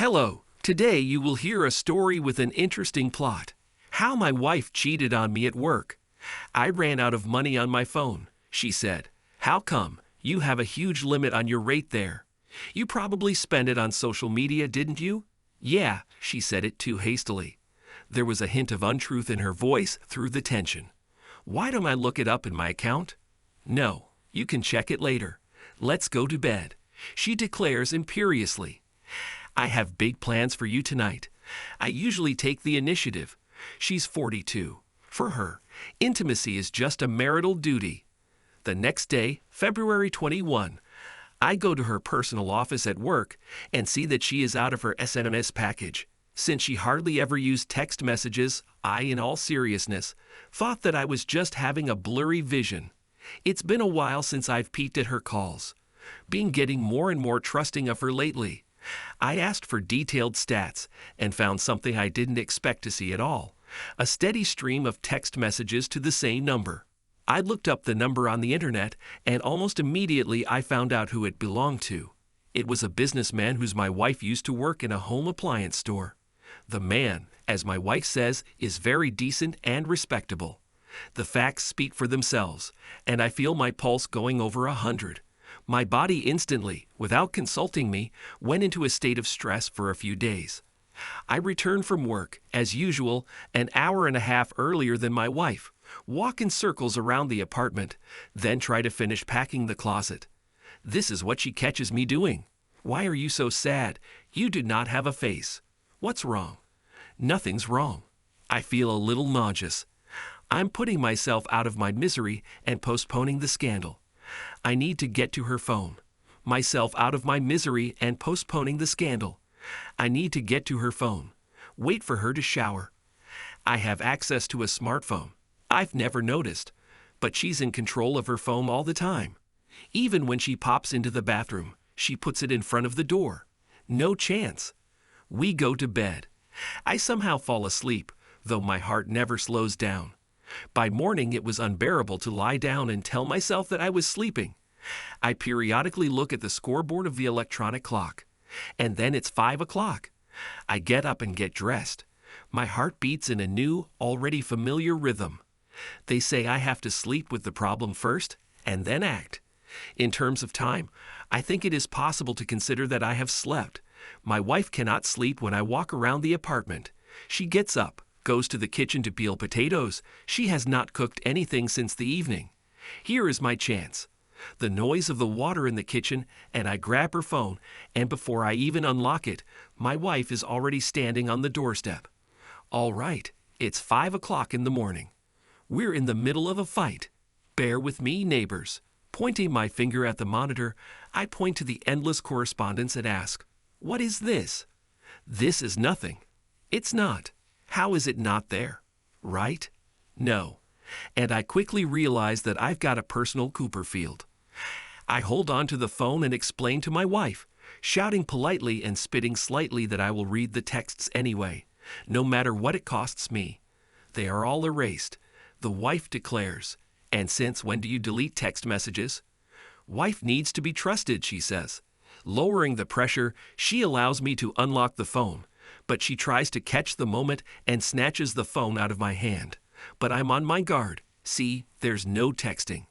Hello, today you will hear a story with an interesting plot. How my wife cheated on me at work. I ran out of money on my phone, she said. How come? You have a huge limit on your rate there. You probably spent it on social media, didn't you? Yeah, she said it too hastily. There was a hint of untruth in her voice through the tension. Why don't I look it up in my account? No, you can check it later. Let's go to bed, she declares imperiously. I have big plans for you tonight. I usually take the initiative. She's 42. For her, intimacy is just a marital duty. The next day, February 21, I go to her personal office at work and see that she is out of her SMS package. Since she hardly ever used text messages, I, in all seriousness, thought that I was just having a blurry vision. It's been a while since I've peeked at her calls. Been getting more and more trusting of her lately. I asked for detailed stats and found something I didn't expect to see at all. A steady stream of text messages to the same number. I looked up the number on the internet and almost immediately I found out who it belonged to. It was a businessman whose my wife used to work in a home appliance store. The man, as my wife says, is very decent and respectable. The facts speak for themselves, and I feel my pulse going over 100. My body instantly, without consulting me, went into a state of stress for a few days. I returned from work, as usual, an hour and a half earlier than my wife, walk in circles around the apartment, then try to finish packing the closet. This is what she catches me doing. Why are you so sad? You do not have a face. What's wrong? Nothing's wrong. I feel a little nauseous. I'm putting myself out of my misery and postponing the scandal. I need to get to her phone. Myself out of my misery and postponing the scandal. I need to get to her phone. Wait for her to shower. I have access to a smartphone. I've never noticed. But she's in control of her phone all the time. Even when she pops into the bathroom, she puts it in front of the door. No chance. We go to bed. I somehow fall asleep, though my heart never slows down. By morning it was unbearable to lie down and tell myself that I was sleeping. I periodically look at the scoreboard of the electronic clock. And then it's 5 o'clock. I get up and get dressed. My heart beats in a new, already familiar rhythm. They say I have to sleep with the problem first, and then act. In terms of time, I think it is possible to consider that I have slept. My wife cannot sleep when I walk around the apartment. She gets up, goes to the kitchen to peel potatoes. She has not cooked anything since the evening. Here is my chance. The noise of the water in the kitchen, and I grab her phone, and before I even unlock it, my wife is already standing on the doorstep. All right, it's 5 o'clock in the morning. We're in the middle of a fight. Bear with me, neighbors. Pointing my finger at the monitor, I point to the endless correspondence and ask, what is this? This is nothing. It's not. How is it not there? Right? No. And I quickly realize that I've got a personal Cooperfield. I hold on to the phone and explain to my wife, shouting politely and spitting slightly that I will read the texts anyway, no matter what it costs me. They are all erased. The wife declares, and since when do you delete text messages? Wife needs to be trusted, she says. Lowering the pressure, she allows me to unlock the phone, but she tries to catch the moment and snatches the phone out of my hand. But I'm on my guard. See, there's no texting.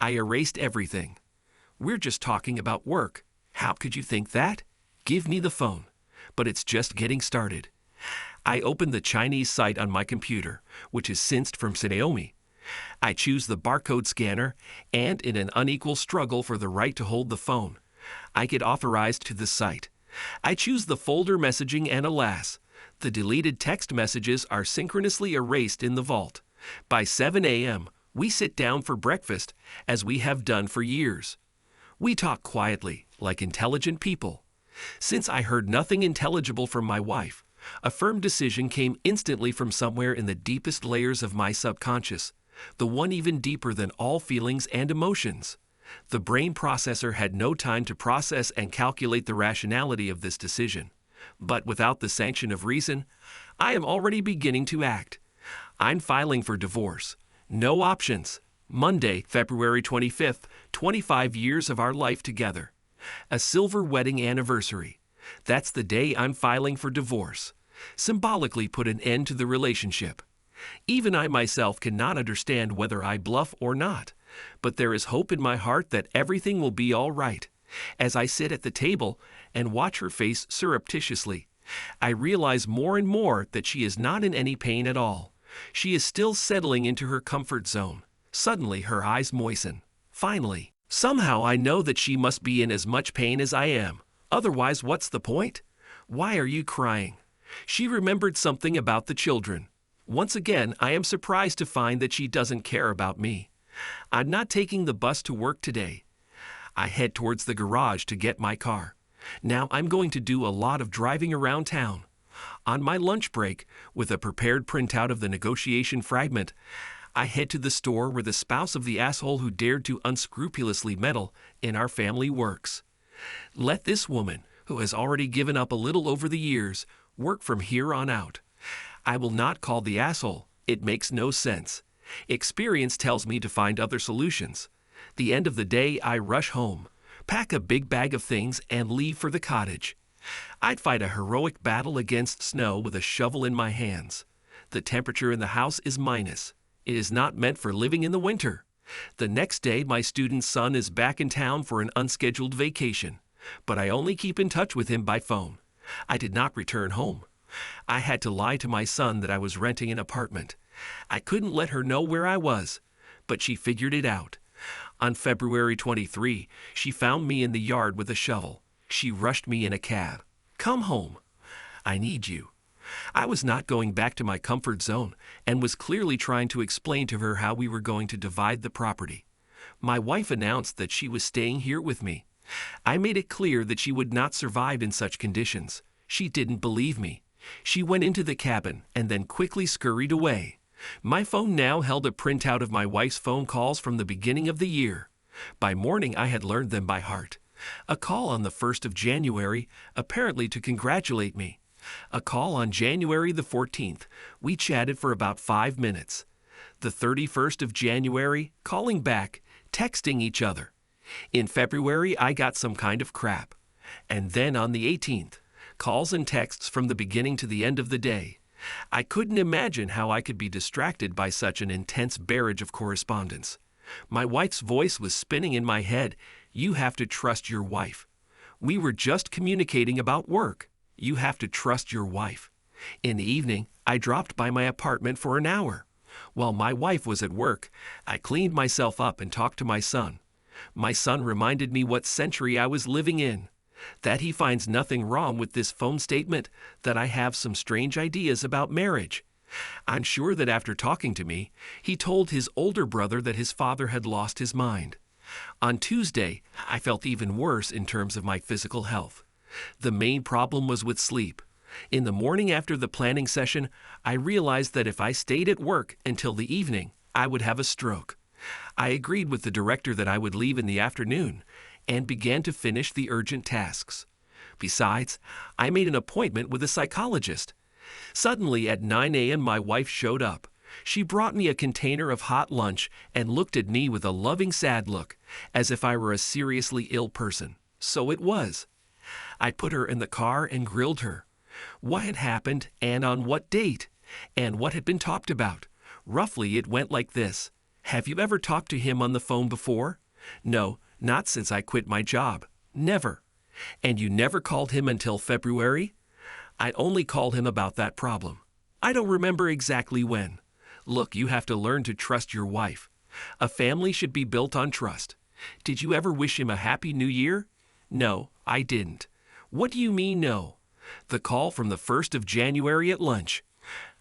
I erased everything. We're just talking about work. How could you think that? Give me the phone. But it's just getting started. I open the Chinese site on my computer, which is synced from Xiaomi. I choose the barcode scanner, and in an unequal struggle for the right to hold the phone, I get authorized to the site. I choose the folder messaging, and alas, the deleted text messages are synchronously erased in the vault. By 7 a.m., we sit down for breakfast, as we have done for years. We talk quietly, like intelligent people. Since I heard nothing intelligible from my wife, a firm decision came instantly from somewhere in the deepest layers of my subconscious, the one even deeper than all feelings and emotions. The brain processor had no time to process and calculate the rationality of this decision. But without the sanction of reason, I am already beginning to act. I'm filing for divorce. No options. Monday, February 25th, 25 years of our life together. A silver wedding anniversary. That's the day I'm filing for divorce. Symbolically put an end to the relationship. Even I myself cannot understand whether I bluff or not, but there is hope in my heart that everything will be all right. As I sit at the table and watch her face surreptitiously, I realize more and more that she is not in any pain at all. She is still settling into her comfort zone. Suddenly her eyes moisten. Finally, somehow I know that she must be in as much pain as I am. Otherwise, what's the point? Why are you crying? She remembered something about the children. Once again, I am surprised to find that she doesn't care about me. I'm not taking the bus to work today. I head towards the garage to get my car. Now I'm going to do a lot of driving around town. On my lunch break, with a prepared printout of the negotiation fragment, I head to the store where the spouse of the asshole who dared to unscrupulously meddle in our family works. Let this woman, who has already given up a little over the years, work from here on out. I will not call the asshole. It makes no sense. Experience tells me to find other solutions. The end of the day, I rush home, pack a big bag of things, and leave for the cottage. I'd fight a heroic battle against snow with a shovel in my hands. The temperature in the house is minus. It is not meant for living in the winter. The next day, my student's son is back in town for an unscheduled vacation, but I only keep in touch with him by phone. I did not return home. I had to lie to my son that I was renting an apartment. I couldn't let her know where I was, but she figured it out. On February 23, she found me in the yard with a shovel. She rushed me in a cab. Come home. I need you. I was not going back to my comfort zone and was clearly trying to explain to her how we were going to divide the property. My wife announced that she was staying here with me. I made it clear that she would not survive in such conditions. She didn't believe me. She went into the cabin and then quickly scurried away. My phone now held a printout of my wife's phone calls from the beginning of the year. By morning, I had learned them by heart. A call on the 1st of January, apparently to congratulate me. A call on January the 14th. We chatted for about 5 minutes. The 31st of January, calling back, texting each other. In February, I got some kind of crap. And then on the 18th, calls and texts from the beginning to the end of the day. I couldn't imagine how I could be distracted by such an intense barrage of correspondence. My wife's voice was spinning in my head. You have to trust your wife. We were just communicating about work. You have to trust your wife. In the evening, I dropped by my apartment for an hour. While my wife was at work, I cleaned myself up and talked to my son. My son reminded me what century I was living in. That he finds nothing wrong with this phone statement, that I have some strange ideas about marriage. I'm sure that after talking to me, he told his older brother that his father had lost his mind. On Tuesday, I felt even worse in terms of my physical health. The main problem was with sleep. In the morning after the planning session, I realized that if I stayed at work until the evening, I would have a stroke. I agreed with the director that I would leave in the afternoon and began to finish the urgent tasks. Besides, I made an appointment with a psychologist. Suddenly at 9 a.m. my wife showed up. She brought me a container of hot lunch and looked at me with a loving sad look, as if I were a seriously ill person. So it was. I put her in the car and grilled her. What had happened and on what date, and what had been talked about. Roughly it went like this. Have you ever talked to him on the phone before? No, not since I quit my job. Never. And you never called him until February? I only called him about that problem. I don't remember exactly when. Look, you have to learn to trust your wife. A family should be built on trust. Did you ever wish him a happy new year? No, I didn't. What do you mean no? The call from the 1st of January at lunch.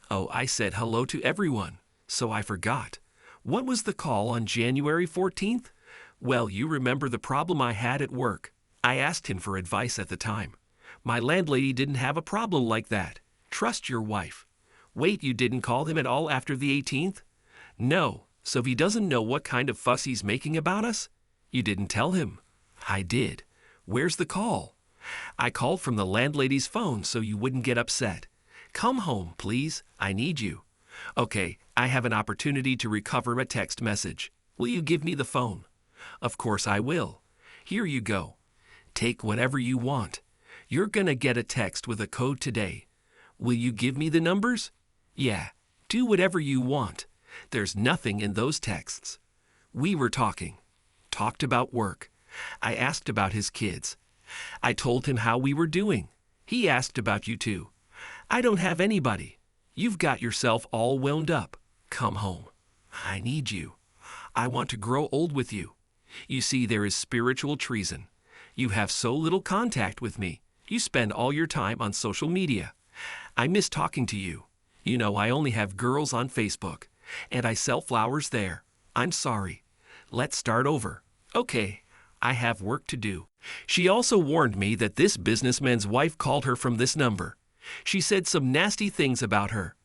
Oh, I said hello to everyone, so I forgot. What was the call on January 14th? Well, you remember the problem I had at work. I asked him for advice at the time. My landlady didn't have a problem like that. Trust your wife. Wait, you didn't call him at all after the 18th? No, so he doesn't know what kind of fuss he's making about us? You didn't tell him. I did. Where's the call? I called from the landlady's phone so you wouldn't get upset. Come home, please. I need you. Okay, I have an opportunity to recover a text message. Will you give me the phone? Of course I will. Here you go. Take whatever you want. You're gonna get a text with a code today. Will you give me the numbers? Yeah, do whatever you want. There's nothing in those texts. We were talked about work. I asked about his kids. I told him how we were doing. He asked about you too. I don't have anybody. You've got yourself all wound up. Come home. I need you. I want to grow old with you. You see, there is spiritual treason. You have so little contact with me. You spend all your time on social media. I miss talking to you. You know, I only have girls on Facebook, and I sell flowers there. I'm sorry. Let's start over. Okay, I have work to do. She also warned me that this businessman's wife called her from this number. She said some nasty things about her.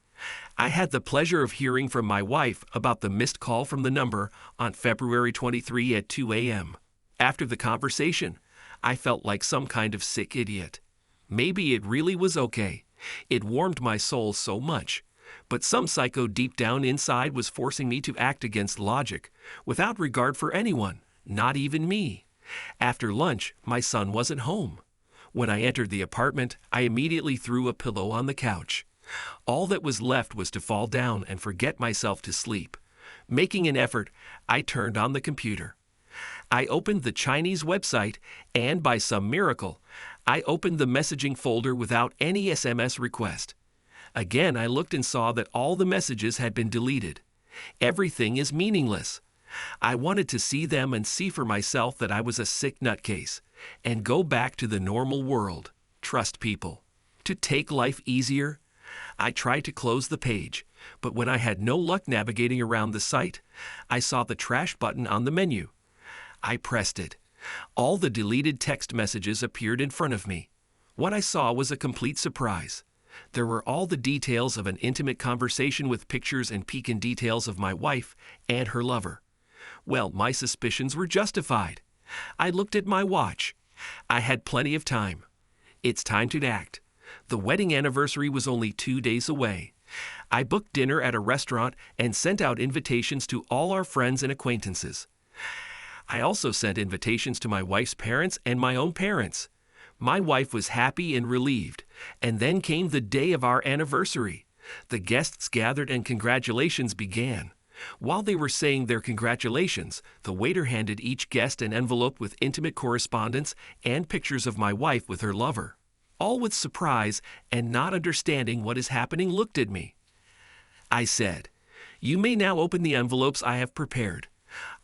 I had the pleasure of hearing from my wife about the missed call from the number on February 23 at 2 a.m. After the conversation, I felt like some kind of sick idiot. Maybe it really was okay. It warmed my soul so much. But some psycho deep down inside was forcing me to act against logic, without regard for anyone, not even me. After lunch, my son wasn't home. When I entered the apartment, I immediately threw a pillow on the couch. All that was left was to fall down and forget myself to sleep. Making an effort, I turned on the computer. I opened the Chinese website, and by some miracle, I opened the messaging folder without any SMS request. Again, I looked and saw that all the messages had been deleted. Everything is meaningless. I wanted to see them and see for myself that I was a sick nutcase, and go back to the normal world, trust people, to take life easier. I tried to close the page, but when I had no luck navigating around the site, I saw the trash button on the menu. I pressed it. All the deleted text messages appeared in front of me. What I saw was a complete surprise. There were all the details of an intimate conversation with pictures and piquant details of my wife and her lover. Well, my suspicions were justified. I looked at my watch. I had plenty of time. It's time to act. The wedding anniversary was only 2 days away. I booked dinner at a restaurant and sent out invitations to all our friends and acquaintances. I also sent invitations to my wife's parents and my own parents. My wife was happy and relieved, and then came the day of our anniversary. The guests gathered and congratulations began. While they were saying their congratulations, the waiter handed each guest an envelope with intimate correspondence and pictures of my wife with her lover. All with surprise and not understanding what is happening looked at me. I said, "You may now open the envelopes I have prepared."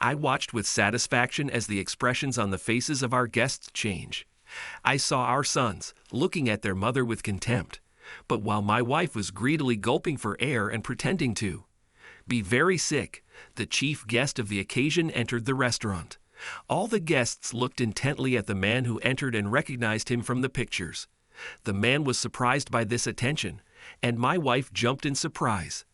I watched with satisfaction as the expressions on the faces of our guests change. I saw our sons looking at their mother with contempt, but while my wife was greedily gulping for air and pretending to be very sick, the chief guest of the occasion entered the restaurant. All the guests looked intently at the man who entered and recognized him from the pictures. The man was surprised by this attention, and my wife jumped in surprise.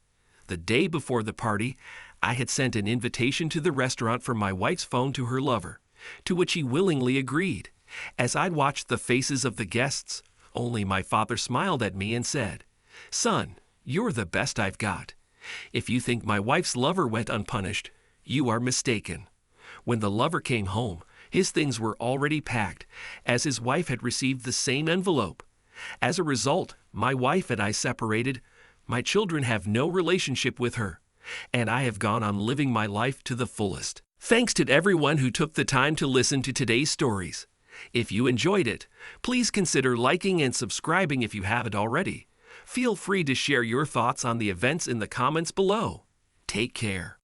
The day before the party, I had sent an invitation to the restaurant from my wife's phone to her lover, to which he willingly agreed. As I watched the faces of the guests, only my father smiled at me and said, "Son, you're the best I've got. If you think my wife's lover went unpunished, you are mistaken." When the lover came home, his things were already packed, as his wife had received the same envelope. As a result, my wife and I separated. My children have no relationship with her, and I have gone on living my life to the fullest. Thanks to everyone who took the time to listen to today's stories. If you enjoyed it, please consider liking and subscribing if you haven't already. Feel free to share your thoughts on the events in the comments below. Take care.